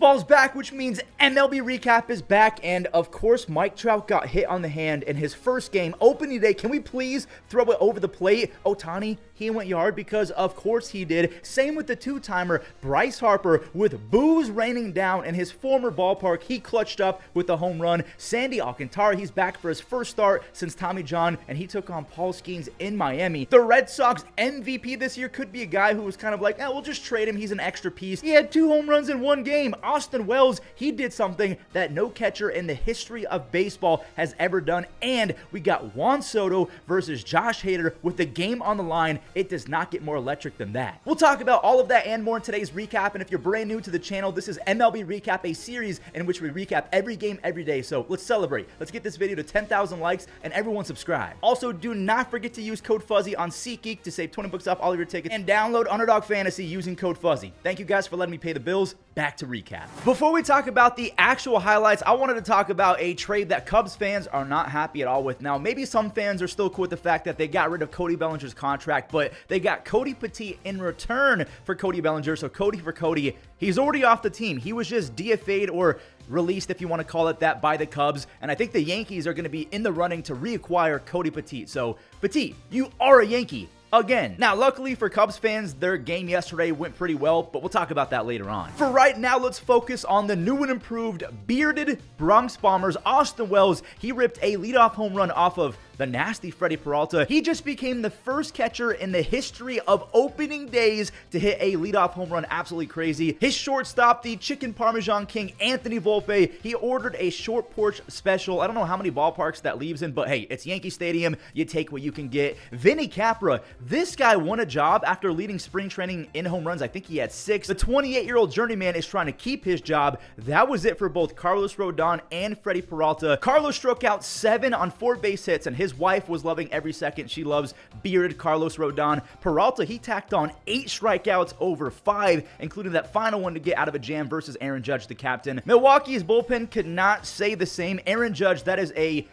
Baseball's back, which means MLB Recap is back, and of course, Mike Trout got hit on the hand in his first game, opening day. Can we please throw it over the plate? Ohtani, he went yard because of course he did. Same with the two-timer, Bryce Harper, with boos raining down in his former ballpark. He clutched up with a home run. Sandy Alcantara, he's back for his first start since Tommy John, and he took on Paul Skeens in Miami. The Red Sox MVP this year could be a guy who was kind of like, we'll just trade him. He's an extra piece. He had 2 home runs in one game. Austin Wells, he did something that no catcher in the history of baseball has ever done. And we got Juan Soto versus Josh Hader with the game on the line. It does not get more electric than that. We'll talk about all of that and more in today's recap. And if you're brand new to the channel, this is MLB Recap, a series in which we recap every game every day. So let's celebrate. Let's get this video to 10,000 likes and everyone subscribe. Also, do not forget to use code Fuzzy on SeatGeek to save 20 bucks off all of your tickets and download Underdog Fantasy using code Fuzzy. Thank you guys for letting me pay the bills. Back to recap. Before we talk about the actual highlights, I wanted to talk about a trade that Cubs fans are not happy at all with. Now, maybe some fans are still cool with the fact that they got rid of Cody Bellinger's contract, but they got Cody Petit in return for Cody Bellinger. So Cody for Cody, he's already off the team. He was just DFA'd or released, if you want to call it that, by the Cubs. And I think the Yankees are going to be in the running to reacquire Cody Petit. So Petit, you are a Yankee again. Now, luckily for Cubs fans, their game yesterday went pretty well, but we'll talk about that later on. For right now, let's focus on the new and improved bearded Bronx Bombers. Austin Wells, he ripped a leadoff home run off of the nasty Freddie Peralta. He just became the first catcher in the history of opening days to hit a leadoff home run. Absolutely crazy. His shortstop, the chicken parmesan king, Anthony Volpe, he ordered a short porch special. I don't know how many ballparks that leaves in, but hey, it's Yankee Stadium. You take what you can get. Vinny Capra, this guy won a job after leading spring training in home runs. I think he had 6. The 28-year-old journeyman is trying to keep his job. That was it for both Carlos Rodon and Freddie Peralta. Carlos struck out 7 on 4 base hits, and his wife was loving every second. She loves bearded Carlos Rodon. Peralta, he tacked on 8 strikeouts over 5, including that final one to get out of a jam versus Aaron Judge, the captain. Milwaukee's bullpen could not say the same. Aaron Judge, that is a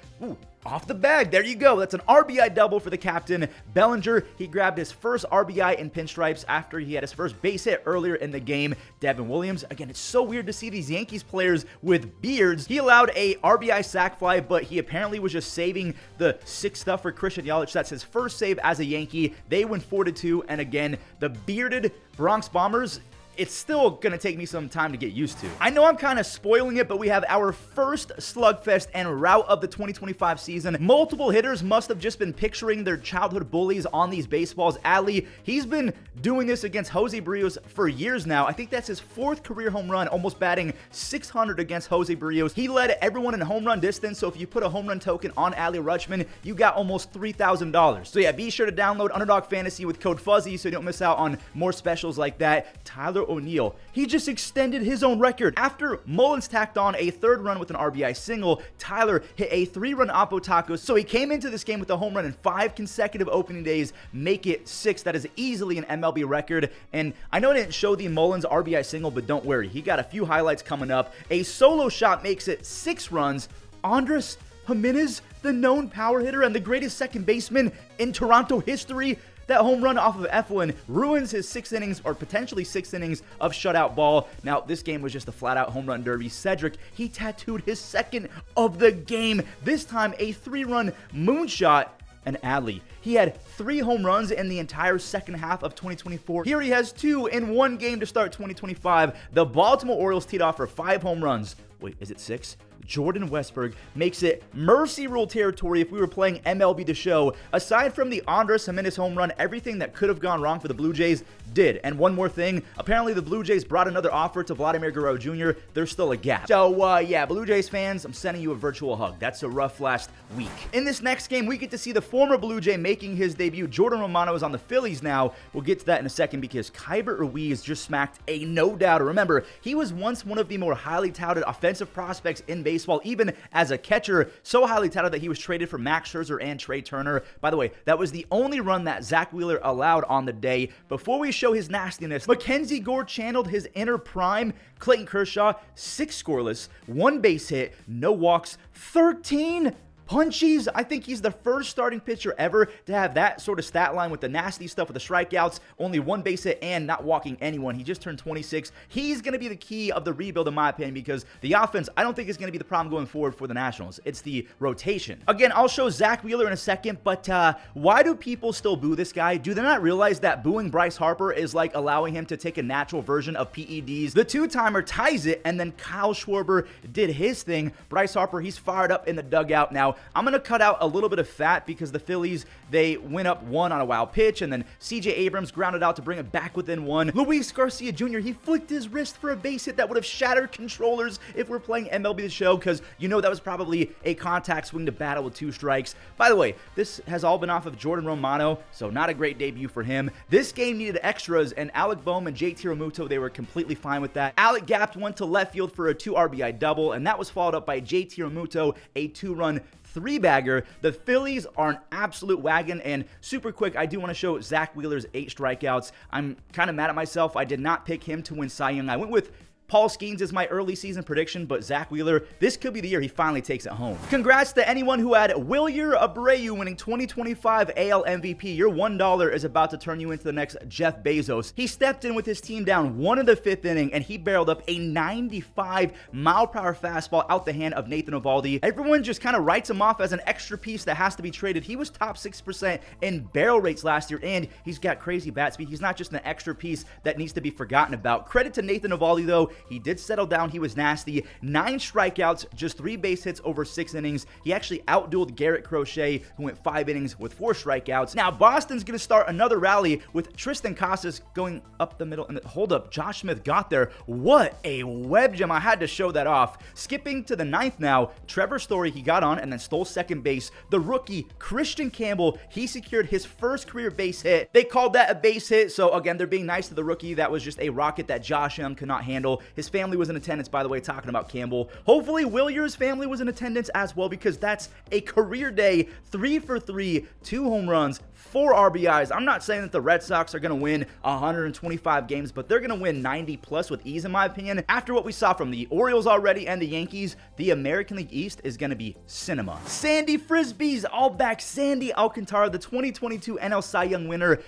off the bag. There you go. That's an RBI double for the captain. Bellinger, he grabbed his first RBI in pinstripes after he had his first base hit earlier in the game. Devin Williams, again, it's so weird to see these Yankees players with beards. He allowed a RBI sac fly, but he apparently was just saving the 6th stuff for Christian Yelich. That's his first save as a Yankee. They win 4-2, and again, the bearded Bronx Bombers, it's still going to take me some time to get used to. I know I'm kind of spoiling it, but we have our first slugfest en route of the 2025 season. Multiple hitters must have just been picturing their childhood bullies on these baseballs. Adley, he's been doing this against Jose Barrios for years now. I think that's his 4th career home run, almost batting 600 against Jose Barrios. He led everyone in home run distance, so if you put a home run token on Adley Rutschman, you got almost $3,000. So yeah, be sure to download Underdog Fantasy with code Fuzzy so you don't miss out on more specials like that. Tyler O'Neill, he just extended his own record. After Mullins tacked on a 3rd run with an RBI single, Tyler hit a 3-run Oppo Taco, so he came into this game with a home run in 5 consecutive opening days, make it 6. That is easily an MLB record, and I know I didn't show the Mullins RBI single, but don't worry, he got a few highlights coming up. A solo shot makes it 6 runs. Andres Jimenez, the known power hitter and the greatest second baseman in Toronto history, that home run off of Eflin ruins his 6 innings or potentially 6 innings of shutout ball. Now, this game was just a flat-out home run derby. Cedric, he tattooed his 2nd of the game. This time, a 3-run moonshot. And Adley, he had 3 home runs in the entire second half of 2024. Here he has 2 in one game to start 2025. The Baltimore Orioles teed off for 5 home runs. Wait, is it 6? Jordan Westburg makes it mercy rule territory if we were playing MLB The Show. Aside from the Andres Jimenez home run, everything that could have gone wrong for the Blue Jays did. And one more thing, apparently the Blue Jays brought another offer to Vladimir Guerrero Jr. There's still a gap. So, yeah, Blue Jays fans, I'm sending you a virtual hug. That's a rough last week. In this next game, we get to see the former Blue Jay making his debut. Jordan Romano is on the Phillies now. We'll get to that in a second because Keibert Ruiz just smacked a no-doubter. Remember, he was once one of the more highly touted offensive prospects in baseball, even as a catcher, so highly touted that he was traded for Max Scherzer and Trey Turner. By the way, that was the only run that Zach Wheeler allowed on the day. Before we show his nastiness, Mackenzie Gore channeled his inner prime. Clayton Kershaw, 6 scoreless, 1 base hit, no walks, 13 Punchies, I think he's the first starting pitcher ever to have that sort of stat line with the nasty stuff with the strikeouts, only 1 base hit, and not walking anyone. He just turned 26. He's going to be the key of the rebuild, in my opinion, because the offense, I don't think is going to be the problem going forward for the Nationals. It's the rotation. Again, I'll show Zach Wheeler in a second, but why do people still boo this guy? Do they not realize that booing Bryce Harper is like allowing him to take a natural version of PEDs? The two-timer ties it, and then Kyle Schwarber did his thing. Bryce Harper, he's fired up in the dugout now. I'm going to cut out a little bit of fat because the Phillies, they went up 1 on a wild pitch, and then CJ Abrams grounded out to bring it back within 1. Luis Garcia Jr., he flicked his wrist for a base hit that would have shattered controllers if we're playing MLB The Show, because you know that was probably a contact swing to battle with 2 strikes. By the way, this has all been off of Jordan Romano, so not a great debut for him. This game needed extras, and Alec Bohm and JT Realmuto, they were completely fine with that. Alec gapped one to left field for a 2 RBI double, and that was followed up by JT Realmuto, a 2-run 3-bagger. The Phillies are an absolute wagon, and super quick, I do want to show Zach Wheeler's 8 strikeouts. I'm kind of mad at myself. I did not pick him to win Cy Young. I went with Paul Skeens is my early season prediction, but Zach Wheeler, this could be the year he finally takes it home. Congrats to anyone who had Wilyer Abreu winning 2025 AL MVP. Your $1 is about to turn you into the next Jeff Bezos. He stepped in with his team down 1 in the 5th inning, and he barreled up a 95-mile-per-hour fastball out the hand of Nathan Eovaldi. Everyone just kind of writes him off as an extra piece that has to be traded. He was top 6% in barrel rates last year, and he's got crazy bat speed. He's not just an extra piece that needs to be forgotten about. Credit to Nathan Eovaldi, though. He did settle down. He was nasty. 9 strikeouts, just 3 base hits over 6 innings. He actually outdueled Garrett Crochet, who went 5 innings with 4 strikeouts. Now, Boston's going to start another rally with Tristan Casas going up the middle. And hold up, Josh Smith got there. What a web gem. I had to show that off. Skipping to the 9th now, Trevor Story, he got on and then stole second base. The rookie, Christian Campbell, he secured his first career base hit. They called that a base hit, so again, they're being nice to the rookie. That was just a rocket that Josh Young could not handle. His family was in attendance, by the way, talking about Campbell. Hopefully, Wilyer's family was in attendance as well, because that's a career day. 3 for 3, 2 home runs, 4 RBIs. I'm not saying that the Red Sox are going to win 125 games, but they're going to win 90 plus with ease, in my opinion. After what we saw from the Orioles already and the Yankees, the American League East is going to be cinema. Sandy Frisbee's all back. Sandy Alcantara, the 2022 NL Cy Young winner.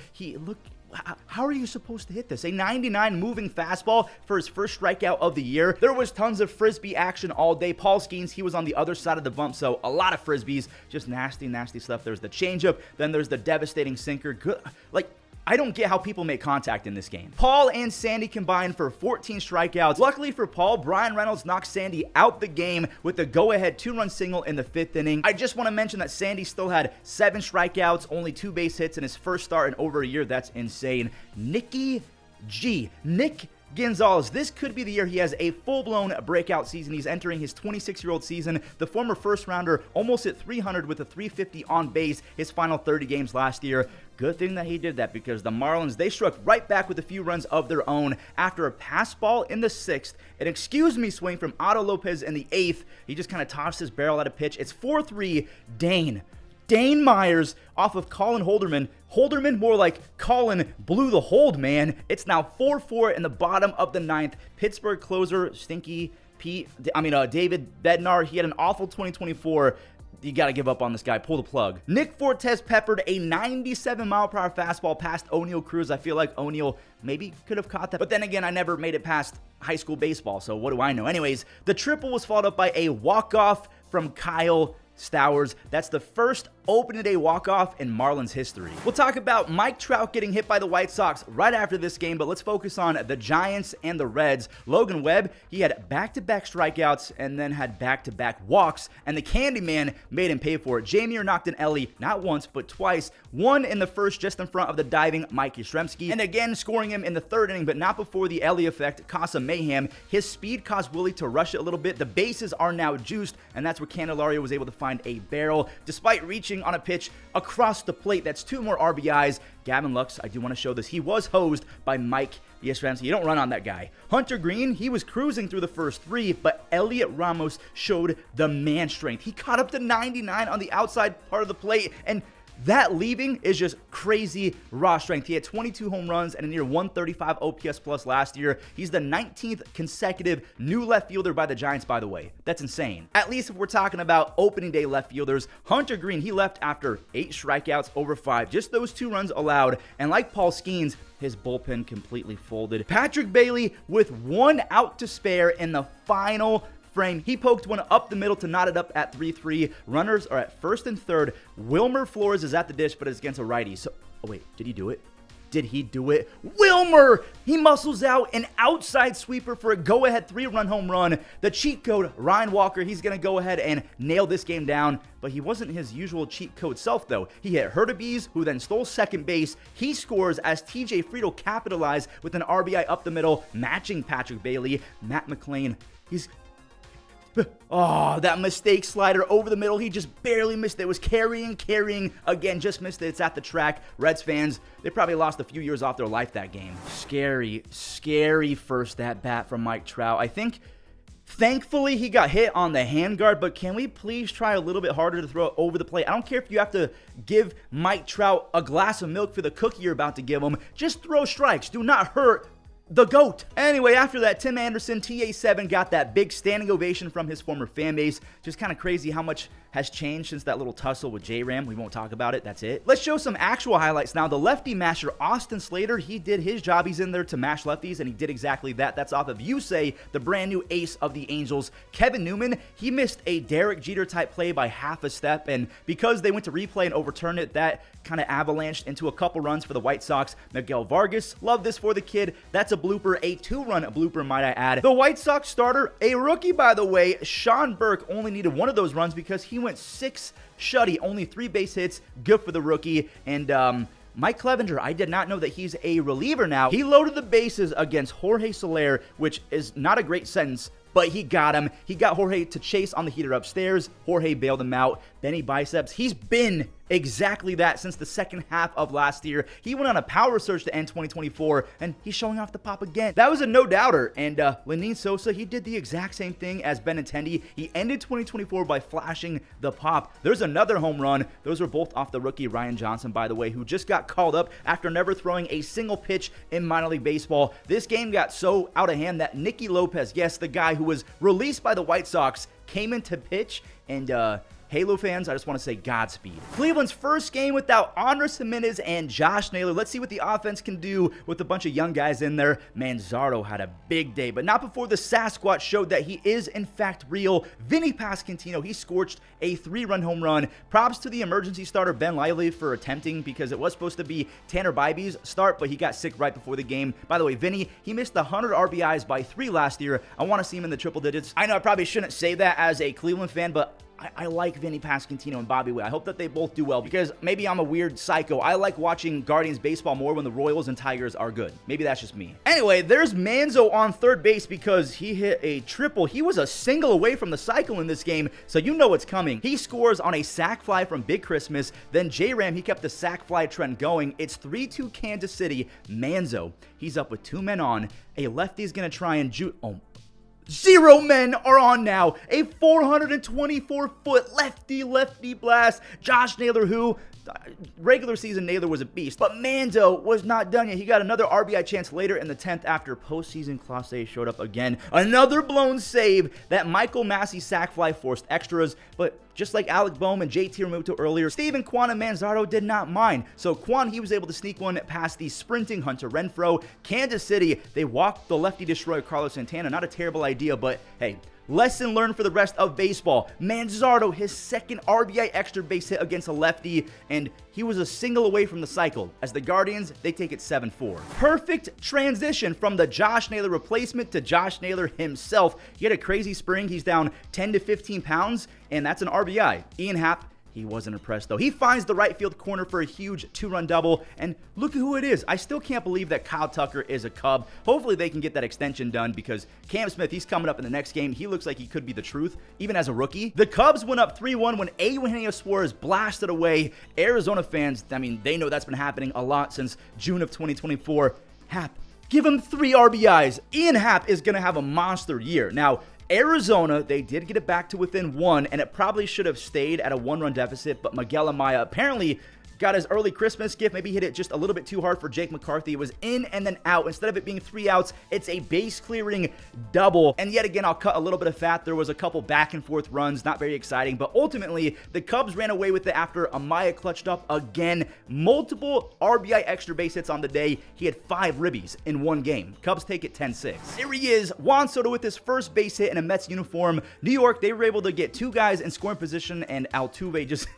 How are you supposed to hit this? A 99 moving fastball for his first strikeout of the year. There was tons of Frisbee action all day. Paul Skeens, he was on the other side of the bump, so a lot of Frisbees. Just nasty, nasty stuff. There's the changeup. Then there's the devastating sinker. Good. I don't get how people make contact in this game. Paul and Sandy combined for 14 strikeouts. Luckily for Paul, Brian Reynolds knocked Sandy out the game with the go-ahead 2-run single in the 5th inning. I just want to mention that Sandy still had 7 strikeouts, only 2 base hits in his first start in over a year. That's insane. Nick Gonzalez, this could be the year he has a full-blown breakout season. He's entering his 26-year-old season. The former first-rounder almost hit 300 with a 350 on base his final 30 games last year. Good thing that he did that, because the Marlins, they struck right back with a few runs of their own after a pass ball in the 6th. An excuse me swing from Otto Lopez in the 8th. He just kind of tossed his barrel at a pitch. It's 4-3. Dane Myers off of Colin Holderman. Holderman, more like Colin blew the hold, man. It's now 4-4 in the bottom of the 9th. Pittsburgh closer, David Bednar, he had an awful 2024. You got to give up on this guy. Pull the plug. Nick Fortes peppered a 97-mile-per-hour fastball past O'Neal Cruz. I feel like O'Neal maybe could have caught that. But then again, I never made it past high school baseball, so what do I know? Anyways, the triple was followed up by a walk-off from Kyle Stowers. That's the first opening day walk-off in Marlins history. We'll talk about Mike Trout getting hit by the White Sox right after this game, but let's focus on the Giants and the Reds. Logan Webb, he had back-to-back strikeouts and then had back-to-back walks, and the Candyman made him pay for it. Jamier knocked an Ellie not once, but twice. One in the first just in front of the diving Mike Yastrzemski, and again scoring him in the 3rd inning, but not before the Ellie effect caused some mayhem. His speed caused Willie to rush it a little bit. The bases are now juiced, and that's where Candelario was able to find a barrel, despite reaching on a pitch across the plate. That's 2 more RBIs. Gavin Lux, I do want to show this. He was hosed by Mike Yastrzemski. You don't run on that guy. Hunter Green, he was cruising through the first 3, but Elliot Ramos showed the man strength. He caught up to 99 on the outside part of the plate, and That leaving is just crazy raw strength. He had 22 home runs and a near 135 OPS plus last year. He's the 19th consecutive new left fielder by the Giants, by the way. That's insane. At least if we're talking about opening day left fielders, Hunter Green, he left after 8 strikeouts over 5. Just those 2 runs allowed. And like Paul Skeens, his bullpen completely folded. Patrick Bailey with 1 out to spare in the final frame. He poked one up the middle to knot it up at 3-3. Runners are at first and third. Wilmer Flores is at the dish, but it's against a righty. So, oh wait, did he do it? Did he do it? Wilmer! He muscles out an outside sweeper for a go-ahead 3-run home run. The cheat code, Ryan Walker, he's going to go ahead and nail this game down. But he wasn't his usual cheat code self, though. He hit Hurtubise, who then stole second base. He scores as TJ Friedl capitalized with an RBI up the middle, matching Patrick Bailey. Matt McClain, oh, that mistake slider over the middle. He just barely missed it. It was carrying. Again, just missed it. It's at the track. Reds fans, they probably lost a few years off their life that game. Scary first at bat from Mike Trout. I think, thankfully, he got hit on the handguard, but can we please try a little bit harder to throw it over the plate? I don't care if you have to give Mike Trout a glass of milk for the cookie you're about to give him. Just throw strikes. Do not hurt the GOAT. Anyway, after that, Tim Anderson, TA7, got that big standing ovation from his former fan base. Just kind of crazy how much has changed since that little tussle with J-Ram. We won't talk about it. That's it. Let's show some actual highlights now. The lefty masher, Austin Slater, he did his job. He's in there to mash lefties, and he did exactly that. That's off of Yusei, the brand new ace of the Angels. Kevin Newman, he missed a Derek Jeter-type play by half a step, and because they went to replay and overturned it, that kind of avalanched into a couple runs for the White Sox. Miguel Vargas, love this for the kid. That's a blooper, a 2-run blooper, might I add. The White Sox starter, a rookie, by the way, Sean Burke, only needed 1 of those runs because he went 6 shutty, only 3 base hits. Good for the rookie. And Mike Clevenger, I did not know that he's a reliever now. He loaded the bases against Jorge Soler, which is not a great sentence, but he got him. He got Jorge to chase on the heater upstairs. Jorge bailed him out. Benny Biceps, he's been exactly that since the second half of last year. He went on a power surge to end 2024, and he's showing off the pop again. That was a no-doubter, and Lenin Sosa, he did the exact same thing as Benintendi. He ended 2024 by flashing the pop. There's another home run. Those were both off the rookie Ryan Johnson, by the way, who just got called up after never throwing a single pitch in minor league baseball. This game got so out of hand that Nicky Lopez, yes, the guy who was released by the White Sox, came in to pitch, and Halo fans, I just want to say Godspeed. Cleveland's first game without Andres Gimenez and Josh Naylor. Let's see what the offense can do with a bunch of young guys in there. Manzardo had a big day, but not before the Sasquatch showed that he is, in fact, real. Vinny Pasquantino, he scorched a 3-run home run. Props to the emergency starter, Ben Lively, for attempting, because it was supposed to be Tanner Bybee's start, but he got sick right before the game. By the way, Vinny, he missed the 100 RBIs by 3 last year. I want to see him in the triple digits. I know I probably shouldn't say that as a Cleveland fan, but I like Vinny Pasquantino and Bobby Witt. I hope that they both do well, because maybe I'm a weird psycho. I like watching Guardians baseball more when the Royals and Tigers are good. Maybe that's just me. Anyway, there's Manzo on third base because he hit a triple. He was a single away from the cycle in this game, so you know what's coming. He scores on a sac fly from Big Christmas. Then J-Ram, he kept the sac fly trend going. It's 3-2 Kansas City. Manzo, he's up with 2 men on. A lefty's going to try and 0 men are on now. A 424-foot lefty blast. Josh Naylor, who regular season Naylor was a beast, but Manzo was not done yet. He got another RBI chance later in the 10th after postseason Clase showed up again. Another blown save. That Michael Massey sac fly forced extras, but just like Alec Boehm and JT Realmuto earlier, Steven Kwan and Manzardo did not mind. So Kwan, he was able to sneak one past the sprinting Hunter Renfroe. Kansas City, they walked the lefty destroyer Carlos Santana. Not a terrible idea, but hey, lesson learned for the rest of baseball. Manzardo, his second RBI extra base hit against a lefty, and he was a single away from the cycle. As the Guardians, they take it 7-4. Perfect transition from the Josh Naylor replacement to Josh Naylor himself. He had a crazy spring. He's down 10 to 15 pounds, and that's an RBI. Ian Happ, he wasn't impressed, though. He finds the right field corner for a huge 2-run double, and look at who it is. I still can't believe that Kyle Tucker is a Cub. Hopefully they can get that extension done, because Cam Smith, he's coming up in the next game. He looks like he could be the truth, even as a rookie. The Cubs went up 3-1 when Eugenio Suarez blasted away. Arizona fans, I mean, they know that's been happening a lot since June of 2024. Happ, give him 3 RBIs. Ian Happ is going to have a monster year. Now, Arizona, they did get it back to within 1, and it probably should have stayed at a 1-run deficit, but Miguel Amaya, apparently got his early Christmas gift. Maybe hit it just a little bit too hard for Jake McCarthy. It was in and then out. Instead of it being 3 outs, it's a base clearing double. And yet again, I'll cut a little bit of fat. There was a couple back and forth runs, not very exciting, but ultimately the Cubs ran away with it after Amaya clutched up again. Multiple RBI extra base hits on the day. He had 5 ribbies in one game. Cubs take it 10-6. Here he is, Juan Soto with his first base hit in a Mets uniform. New York, they were able to get 2 guys in scoring position, and Altuve just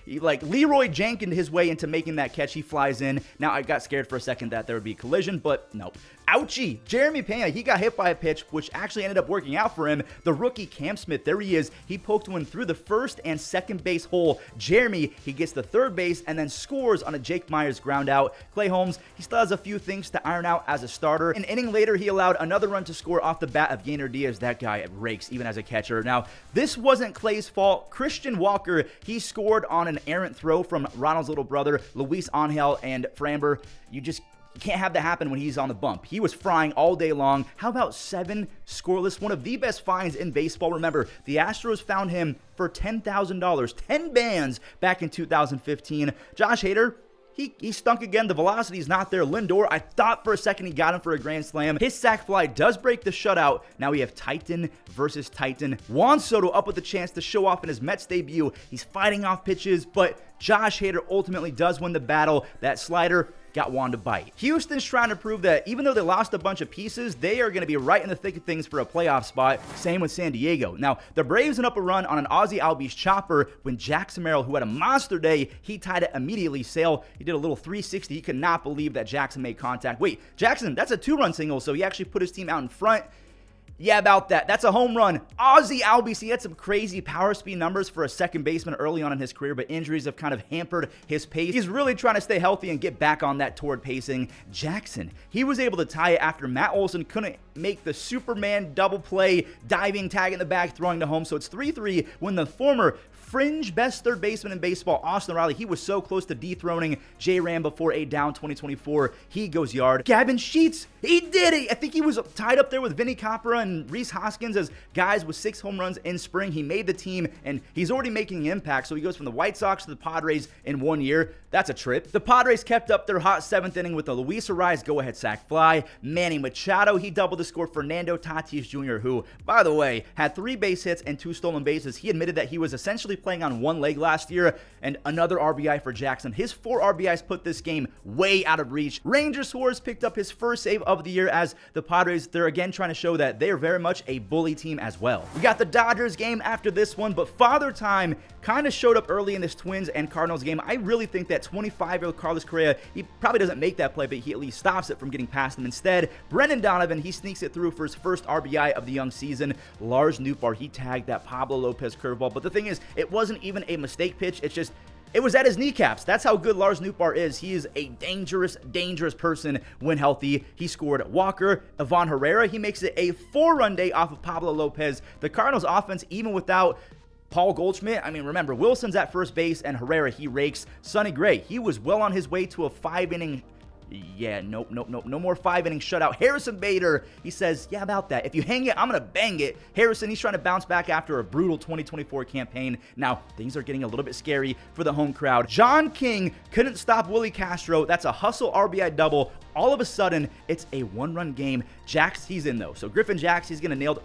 like Leroy Jenkins his way into making that catch. He flies in. Now, I got scared for a second that there would be a collision, but no. Ouchie. Jeremy Pena, he got hit by a pitch, which actually ended up working out for him. The rookie Cam Smith, there he is. He poked one through the first and second base hole. Jeremy, he gets the third base and then scores on a Jake Myers ground out. Clay Holmes, he still has a few things to iron out as a starter. An inning later, he allowed another run to score off the bat of Gainer Diaz. That guy rakes, even as a catcher. Now, this wasn't Clay's fault. Christian Walker, he scored on an errant throw from Ronald's little brother, Luis Angel and Framber. You can't have that happen when he's on the bump. He was frying all day long. How about 7 scoreless? One of the best finds in baseball. Remember, the Astros found him for $10,000, 10 bands back in 2015. Josh Hader, he stunk again. The velocity's not there. Lindor, I thought for a second he got him for a grand slam. His sac fly does break the shutout. Now we have Titan versus Titan. Juan Soto up with a chance to show off in his Mets debut. He's fighting off pitches, but Josh Hader ultimately does win the battle. That slider got Juan to bite. Houston's trying to prove that even though they lost a bunch of pieces, they are going to be right in the thick of things for a playoff spot. Same with San Diego. Now, the Braves went up a run on an Ozzie Albies chopper when Jackson Merrill, who had a monster day, he tied it immediately. Sale, he did a little 360. He could not believe that Jackson made contact. Wait, Jackson, that's a 2-run single, so he actually put his team out in front. Yeah, about that. That's a home run. Ozzie Albies, he had some crazy power speed numbers for a second baseman early on in his career, but injuries have kind of hampered his pace. He's really trying to stay healthy and get back on that toward pacing. Jackson, he was able to tie it after Matt Olson couldn't make the Superman double play, diving, tag in the back, throwing to home. So it's 3-3 when the former fringe best third baseman in baseball, Austin Riley, he was so close to dethroning J-Ram before a down 2024. He goes yard. Gavin Sheets, he did it. I think he was tied up there with Vinny Capra and Rhys Hoskins as guys with 6 home runs in spring. He made the team, and he's already making an impact. So he goes from the White Sox to the Padres in 1 year. That's a trip. The Padres kept up their hot 7th inning with a Luis Arraez go-ahead sac fly. Manny Machado, he doubled the score. Fernando Tatis Jr., who, by the way, had 3 base hits and 2 stolen bases. He admitted that he was essentially playing on one leg last year, and another RBI for Jackson. His 4 RBIs put this game way out of reach. Ranger Suarez picked up his first save of the year as the Padres, they're again trying to show that they are very much a bully team as well. We got the Dodgers game after this one, but Father Time kind of showed up early in this Twins and Cardinals game. I really think that 25-year-old Carlos Correa, he probably doesn't make that play, but he at least stops it from getting past him. Instead, Brendan Donovan, he sneaks it through for his first RBI of the young season. Lars Nootbaar, he tagged that Pablo Lopez curveball, but the thing is, it wasn't even a mistake pitch. It was at his kneecaps. That's how good Lars Nootbaar is. He is a dangerous, dangerous person when healthy. He scored Walker. Ivan Herrera, he makes it a 4-run day off of Pablo Lopez. The Cardinals offense, even without Paul Goldschmidt, I mean, remember, Wilson's at first base, and Herrera, he rakes. Sonny Gray, he was well on his way to a 5-inning. Yeah, nope. No more 5-inning shutout. Harrison Bader, he says, yeah, about that. If you hang it, I'm going to bang it. Harrison, he's trying to bounce back after a brutal 2024 campaign. Now, things are getting a little bit scary for the home crowd. John King couldn't stop Willie Castro. That's a hustle RBI double. All of a sudden, it's a 1-run game. Jax, he's in, though. So Griffin Jax, he's going to nail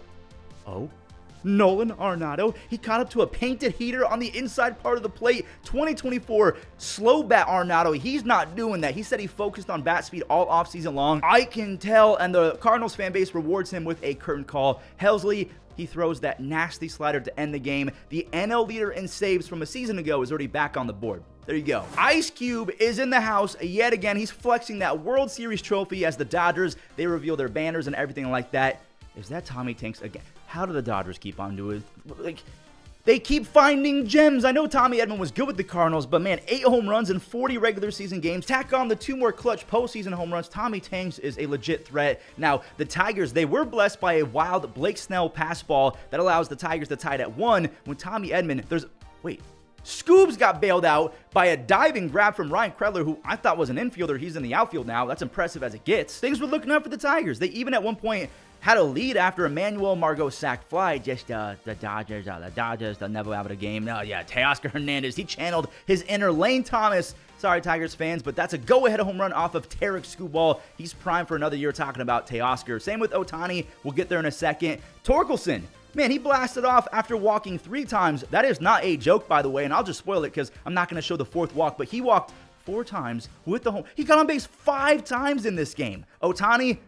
Nolan Arenado, he caught up to a painted heater on the inside part of the plate. 2024 slow bat Arenado, he's not doing that. He said he focused on bat speed all offseason long. I can tell, and the Cardinals fan base rewards him with a curtain call. Helsley, he throws that nasty slider to end the game. The NL leader in saves from a season ago is already back on the board. There you go. Ice Cube is in the house yet again. He's flexing that World Series trophy as the Dodgers, they reveal their banners and everything like that. Is that Tommy Tanks again? How do the Dodgers keep on doing it? They keep finding gems. I know Tommy Edman was good with the Cardinals, but man, 8 home runs in 40 regular season games. Tack on the 2 more clutch postseason home runs. Tommy Tanks is a legit threat. Now, the Tigers, they were blessed by a wild Blake Snell pass ball that allows the Tigers to tie it at 1 when Tommy Edman, Scoobs got bailed out by a diving grab from Ryan Kreidler, who I thought was an infielder. He's in the outfield now. That's impressive as it gets. Things were looking up for the Tigers. They even at one point had a lead after Emmanuel Margot sac fly. Just the Dodgers, they'll never have a game. Oh, yeah, Teoscar Hernandez, he channeled his inner Lane Thomas. Sorry, Tigers fans, but that's a go-ahead home run off of Tarek Skubal. He's primed for another year talking about Teoscar. Same with Ohtani. We'll get there in a second. Torkelson, man, he blasted off after walking 3 times. That is not a joke, by the way, and I'll just spoil it because I'm not going to show the 4th walk, but he walked 4 times with the home. He got on base 5 times in this game. Ohtani,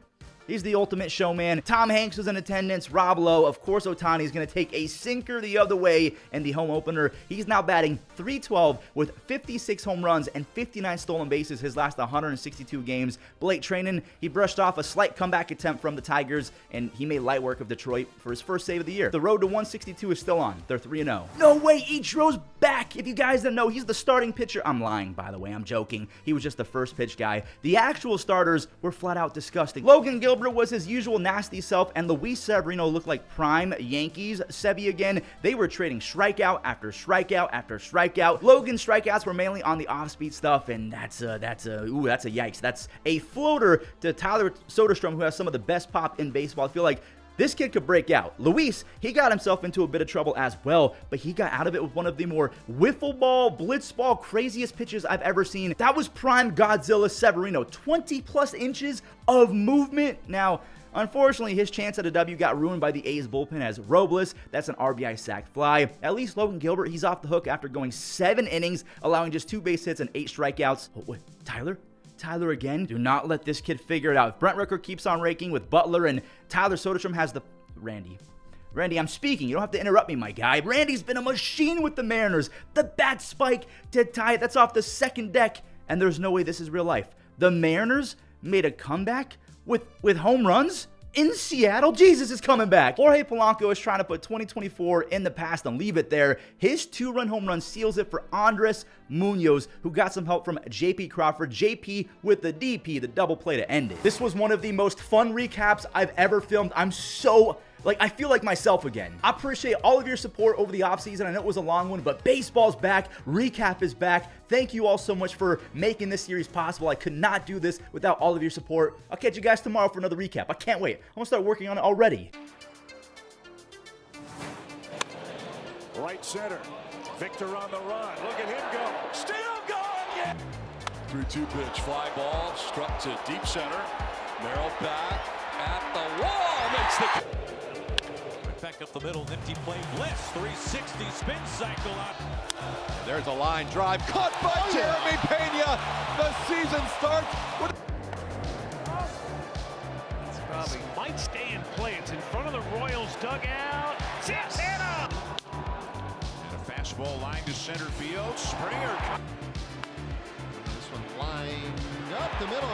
he's the ultimate showman. Tom Hanks was in attendance. Rob Lowe. Of course, Ohtani is going to take a sinker the other way in the home opener. He's now batting .312 with 56 home runs and 59 stolen bases his last 162 games. Blake Treinen, he brushed off a slight comeback attempt from the Tigers, and he made light work of Detroit for his first save of the year. The road to 162 is still on. They're 3-0. No way, Ichiro's back. If you guys didn't know, he's the starting pitcher. I'm lying, by the way. I'm joking. He was just the first pitch guy. The actual starters were flat out disgusting. Logan Gilbert was his usual nasty self, and Luis Severino looked like prime Yankees Sevy again. They were trading strikeout after strikeout after strikeout. Logan's strikeouts were mainly on the off-speed stuff, and that's a yikes. That's a floater to Tyler Soderstrom, who has some of the best pop in baseball. I feel like this kid could break out. Luis, he got himself into a bit of trouble as well, but he got out of it with one of the more wiffle ball, blitz ball, craziest pitches I've ever seen. That was prime Godzilla Severino. 20+ inches of movement. Now, unfortunately, his chance at a W got ruined by the A's bullpen as Robles. That's an RBI sac fly. At least Logan Gilbert, he's off the hook after going 7 innings, allowing just 2 base hits and 8 strikeouts. Oh, wait, Tyler again? Do not let this kid figure it out. If Brent Rooker keeps on raking with Butler and Tyler Soderstrom has the... Randy, I'm speaking. You don't have to interrupt me, my guy. Randy's been a machine with the Mariners. The bat spike to tie it. That's off the second deck, and there's no way this is real life. The Mariners made a comeback with home runs in Seattle. Jesus is coming back. Jorge Polanco is trying to put 2024 in the past and leave it there. His 2-run home run seals it for Andres Munoz, who got some help from JP Crawford. JP with the DP, the double play to end it. This was one of the most fun recaps I've ever filmed. I'm so... I feel like myself again. I appreciate all of your support over the offseason. I know it was a long one, but baseball's back. Recap is back. Thank you all so much for making this series possible. I could not do this without all of your support. I'll catch you guys tomorrow for another recap. I can't wait. I'm going to start working on it already. Right center. Victor on the run. Look at him go. Still going. Yeah. 3-2 pitch. Fly ball. Struck to deep center. Merrill back at the wall. Makes the... Back up the middle, empty plate, Bliss, 360 spin cycle out. There's a line drive caught by Jeremy Pena. The season starts with... It's probably might stay in play. It's in front of the Royals dugout. Yes, and a fastball line to center field. Springer. This one flying up the middle.